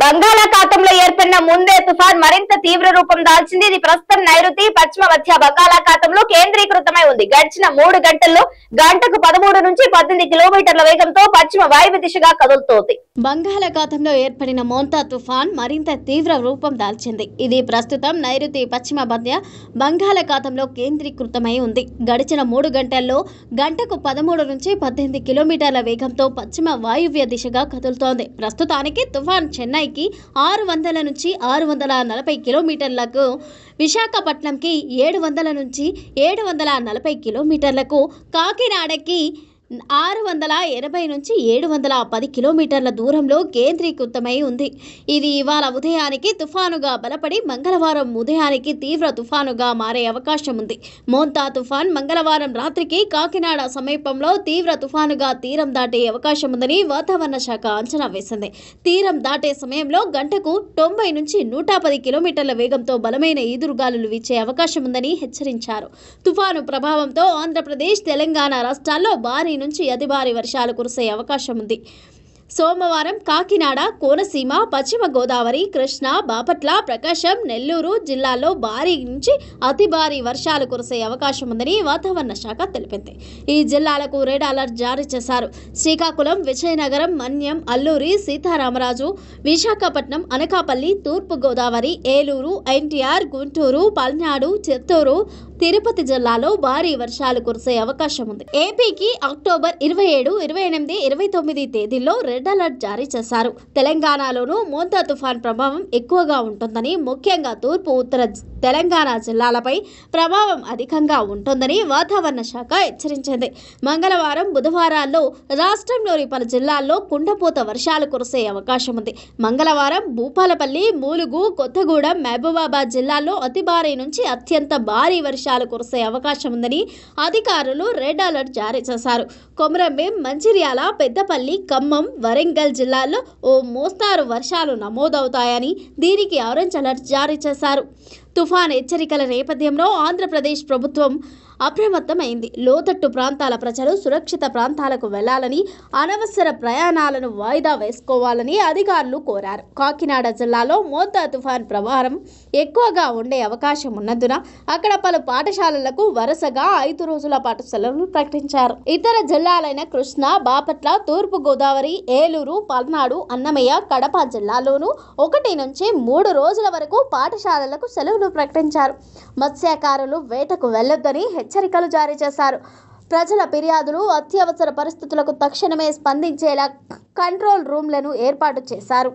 బంగాళాఖాతంలో ఏర్పడిన ముందే తుఫాన్ మరింత తీవ్ర రూపం దాల్చింది. ఇది ప్రస్తుతం నైరుతి పశ్చిమ మధ్య బంగాళాఖాతంలో కేంద్రీకృతమై ఉంది. గడిచిన 3 గంటల్లో గంటకు 13 నుంచి 18 కిలోమీటర్ల వేగంతో పశ్చిమ వాయువ్య దిశగా కదులుతోంది. బంగాళాఖాతంలో ఏర్పడిన మోంతా తుఫాన్ మరింత తీవ్ర రూపం దాల్చింది. ఇది ప్రస్తుతం నైరుతి పశ్చిమ మధ్య బంగాళాఖాతంలో కేంద్రీకృతమై ఉంది. గడిచిన 3 గంటల్లో గంటకు 13 నుంచి 18 కిలోమీటర్ల వేగంతో పశ్చిమ వాయువ్య దిశగా కదులుతోంది. ప్రస్తుతానికి తుఫాన్ చెన్నైకి 600 నుంచి 640 కిలోమీటర్లకు, విశాఖపట్నంకి 700 నుంచి 740 కిలోమీటర్లకు, కాకినాడకి 680 నుంచి 710 కిలోమీటర్ల దూరంలో కేంద్రీకృతమై ఉంది. ఇది ఇవాళ ఉదయానికి తుఫానుగా బలపడి మంగళవారం ఉదయానికి తీవ్ర తుఫానుగా మారే అవకాశం ఉంది. మోంతా తుఫాన్ మంగళవారం రాత్రికి కాకినాడ సమీపంలో తీవ్ర తుఫానుగా తీరం దాటే అవకాశం ఉందని వాతావరణ శాఖ అంచనా వేసింది. తీరం దాటే సమయంలో గంటకు 90 నుంచి 110 కిలోమీటర్ల వేగంతో బలమైన ఈదురుగాలులు వీచే అవకాశం ఉందని హెచ్చరించారు. తుఫాను ప్రభావంతో ఆంధ్రప్రదేశ్, తెలంగాణ రాష్ట్రాల్లో భారీ నుంచి అతి భారీ వర్షాలు కురిసే అవకాశం ఉంది. సోమవారం కాకినాడ, కోనసీమ, పశ్చిమ గోదావరి, కృష్ణా, బాపట్ల, ప్రకాశం, నెల్లూరు జిల్లాల్లో భారీ నుంచి అతి భారీ వర్షాలు కురిసే అవకాశం ఉందని వాతావరణ శాఖ తెలిపింది. ఈ జిల్లాలకు రెడ్ అలర్ట్ జారీ చేశారు. శ్రీకాకుళం, విజయనగరం, మన్యం, అల్లూరి సీతారామరాజు, విశాఖపట్నం, అనకాపల్లి, తూర్పు గోదావరి, ఏలూరు, ఎన్టీఆర్, గుంటూరు, పల్నాడు, చిత్తూరు, తిరుపతి జిల్లాలో భారీ వర్షాలు కురిసే అవకాశం ఉంది. ఏపీకి అక్టోబర్ 27, 28, 29 తేదీల్లో రెడ్ అలర్ట్ జారీ చేశారు. తెలంగాణలోనూ మోంతా తుఫాన్ ప్రభావం ఎక్కువగా ఉంటుందని, ముఖ్యంగా తూర్పు, ఉత్తర తెలంగాణ జిల్లాలపై ప్రభావం అధికంగా ఉంటుందని వాతావరణ శాఖ హెచ్చరించింది. మంగళవారం, బుధవారాల్లో రాష్ట్రంలోని పలు జిల్లాల్లో కుండపోత వర్షాలు కురిసే అవకాశం ఉంది. మంగళవారం భూపాలపల్లి, ములుగు, కొత్తగూడెం, మహబూబాబాద్ జిల్లాల్లో అతి భారీ నుంచి అత్యంత భారీ వర్షాలు కురిసే అవకాశం ఉందని అధికారులు రెడ్ అలర్ట్ జారీ చేశారు. కొమరంభీం, మంచిర్యాల, పెద్దపల్లి, ఖమ్మం, వరంగల్ జిల్లాల్లో ఓ మోస్తారు వర్షాలు నమోదవుతాయని దీనికి ఆరెంజ్ అలర్ట్ జారీ చేశారు. తుఫాన్ హెచ్చరికల నేపథ్యంలో ఆంధ్రప్రదేశ్ ప్రభుత్వం అప్రమత్తమైంది. లోతట్టు ప్రాంతాల ప్రజలు సురక్షిత ప్రాంతాలకు వెళ్లాలని, అనవసర ప్రయాణాలను వాయిదా వేసుకోవాలని అధికారులు కోరారు. కాకినాడ జిల్లాలో మోంతా తుఫాన్ ప్రభావం ఎక్కువగా ఉండే అవకాశం ఉన్నందున అక్కడ పలు పాఠశాలలకు వరుసగా 5 రోజుల పాటు సెలవులు ప్రకటించారు. ఇతర జిల్లాలైన కృష్ణా, బాపట్ల, తూర్పు గోదావరి, ఏలూరు, పల్నాడు, అన్నమయ్య, కడప జిల్లాల్లోనూ 1 నుంచి 3 రోజుల వరకు పాఠశాలలకు సెలవులు ప్రకటించారు. మత్స్యకారులు వేటకు వెళ్లొద్దని హెచ్చరికలు జారీ చేశారు. ప్రజల ఫిర్యాదులు, అత్యవసర పరిస్థితులకు తక్షణమే స్పందించేలా కంట్రోల్ రూమ్లను ఏర్పాటు చేశారు.